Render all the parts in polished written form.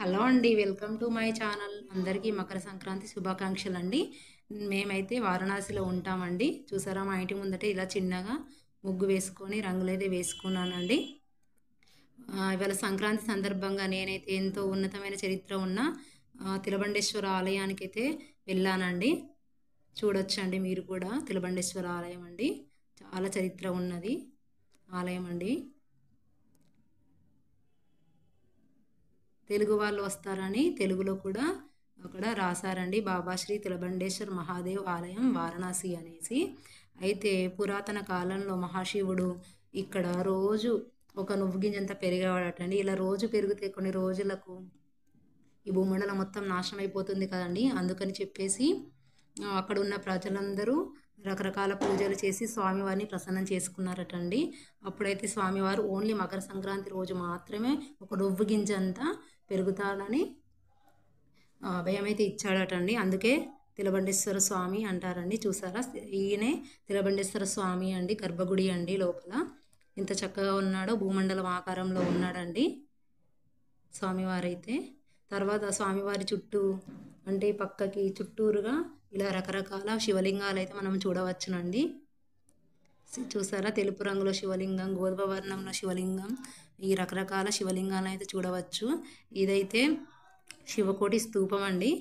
Hello అండి. Welcome to my channel. అందరికీ మకర సంక్రాంతి శుభాకాంక్షలండి. మేమైతే వారణాసిలో ఉంటామండి. చూసారా మా ఇంటి ముందటే ఇలా చిన్నగా ముగ్గు వేసుకొని రంగులైతే వేసుకున్నానండి. ఇవాళ సంక్రాంతి సందర్భంగా నేనైతే ఎంతో ఉన్నతమైన చరిత్ర ఉన్న తిలబండేశ్వర ఆలయానికైతే వెళ్ళానండి. చూడొచ్చండి మీరు కూడా. తిలబండేశ్వర ఆలయం అండి. చాలా చరిత్ర ఉన్నది ఆలయం అండి. తెలుగు వాళ్ళు వస్తారని తెలుగులో కూడా అక్కడ రాశారండి. బాబా శ్రీ తిలబండేశ్వర్ మహాదేవ్ ఆలయం వారణాసి అనేసి. అయితే పురాతన కాలంలో మహాశివుడు ఇక్కడ రోజు ఒక నువ్వు గింజంత పెరిగేవాడటండి. ఇలా రోజు పెరిగితే కొన్ని రోజులకు ఈ భూమండలం మొత్తం నాశనం అయిపోతుంది కదండి. అందుకని చెప్పేసి అక్కడ ఉన్న ప్రజలందరూ రకరకాల పూజలు చేసి స్వామివారిని ప్రసన్నం చేసుకున్నారటండి. అప్పుడైతే స్వామివారు ఓన్లీ మకర సంక్రాంతి రోజు మాత్రమే ఒక నువ్వు గింజంతా పెరుగుతాడని అభయమైతే ఇచ్చాడటండి. అందుకే తిలబండేశ్వర స్వామి అంటారండి. చూసారా, ఈయనే తిలబండేశ్వర స్వామి అండి. గర్భగుడి అండి. లోపల ఎంత చక్కగా ఉన్నాడో, భూమండలం ఆకారంలో ఉన్నాడండి స్వామివారైతే. తర్వాత స్వామివారి చుట్టూ అంటే పక్కకి చుట్టూరుగా ఇలా రకరకాల శివలింగాలు అయితే మనం చూడవచ్చునండి. చూసారా, తెలుపు రంగులో శివలింగం, గోధుమ వర్ణంలో శివలింగం, ఈ రకరకాల శివలింగాలను అయితే చూడవచ్చు. ఇదైతే శివకోటి స్తూపం అండి.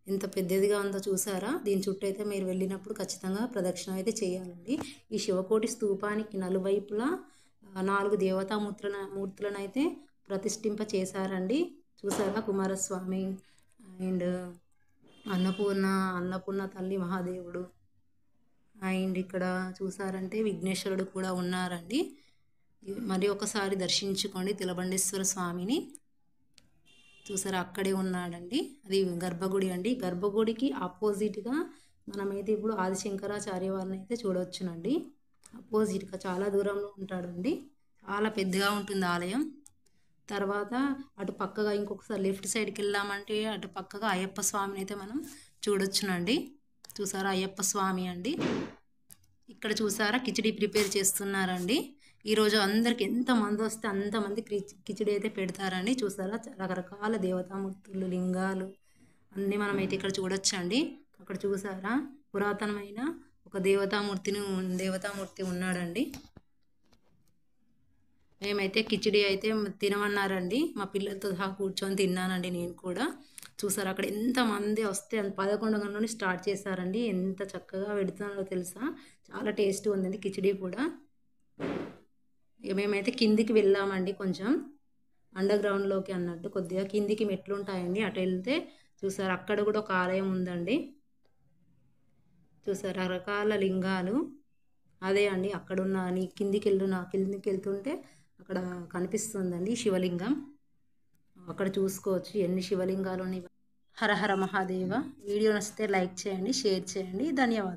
ఎంత పెద్దదిగా ఉందో చూసారా. దీని చుట్టూ అయితే మీరు వెళ్ళినప్పుడు ఖచ్చితంగా ప్రదక్షిణ అయితే చేయాలండి. ఈ శివకోటి స్తూపానికి నలువైపులా 4 మూర్తులను అయితే ప్రతిష్ఠింప చేశారండి. చూసారా, కుమారస్వామి అండ్ అన్నపూర్ణ తల్లి, మహాదేవుడు అండ్ ఇక్కడ చూసారంటే విఘ్నేశ్వరుడు కూడా ఉన్నారండి. మరి ఒకసారి దర్శించుకోండి తిలబండేశ్వర స్వామిని. చూసారా, అక్కడే ఉన్నాడండి. అది గర్భగుడి అండి. గర్భగుడికి ఆపోజిట్గా మనమైతే ఇప్పుడు ఆదిశంకరాచార్య వారిని అయితే చూడవచ్చునండి. ఆపోజిట్గా చాలా దూరంలో ఉంటాడండి. చాలా పెద్దగా ఉంటుంది ఆలయం. తర్వాత అటు పక్కగా ఇంకొకసారి లెఫ్ట్ సైడ్కి వెళ్ళామంటే అటు పక్కగా అయ్యప్ప స్వామిని అయితే మనం చూడొచ్చునండి. చూసారా, అయ్యప్ప స్వామి అండి. ఇక్కడ చూసారా, కిచిడి ప్రిపేర్ చేస్తున్నారండి. ఈరోజు అందరికి ఎంతమంది వస్తే అంతమంది కిచిడి అయితే పెడతారండి. చూసారా, రకరకాల దేవతామూర్తులు, లింగాలు అన్నీ మనమైతే ఇక్కడ చూడొచ్చండి. అక్కడ చూసారా, పురాతనమైన ఒక దేవతామూర్తి ఉన్నాడండి. మేమైతే కిచిడి అయితే తినమన్నారండి. మా పిల్లలతో సహా కూర్చొని తిన్నానండి నేను కూడా. చూసారు, అక్కడ ఎంతమంది వస్తే 11 గంటల నుండి స్టార్ట్ చేశారండి. ఎంత చక్కగా పెడుతున్నారో తెలుసా. చాలా టేస్ట్ ఉందండి కిచిడి కూడా. మేమైతే కిందికి వెళ్ళామండి. కొంచెం అండర్ గ్రౌండ్లోకి అన్నట్టు కొద్దిగా కిందికి మెట్లు ఉంటాయండి. అటు వెళ్తే చూసారు, అక్కడ కూడా ఒక ఆలయం ఉందండి. చూసారు, రకరకాల లింగాలు. అదే అండి అక్కడున్న కిందికి వెళ్తుంటే అక్కడ కనిపిస్తుందండి శివలింగం. అక్కడ చూసుకోవచ్చు ఎన్ని శివలింగాలు ఉన్నాయి. హర హర మహాదేవ. వీడియో నచ్చితే లైక్ చేయండి, షేర్ చేయండి. ధన్యవాదాలు.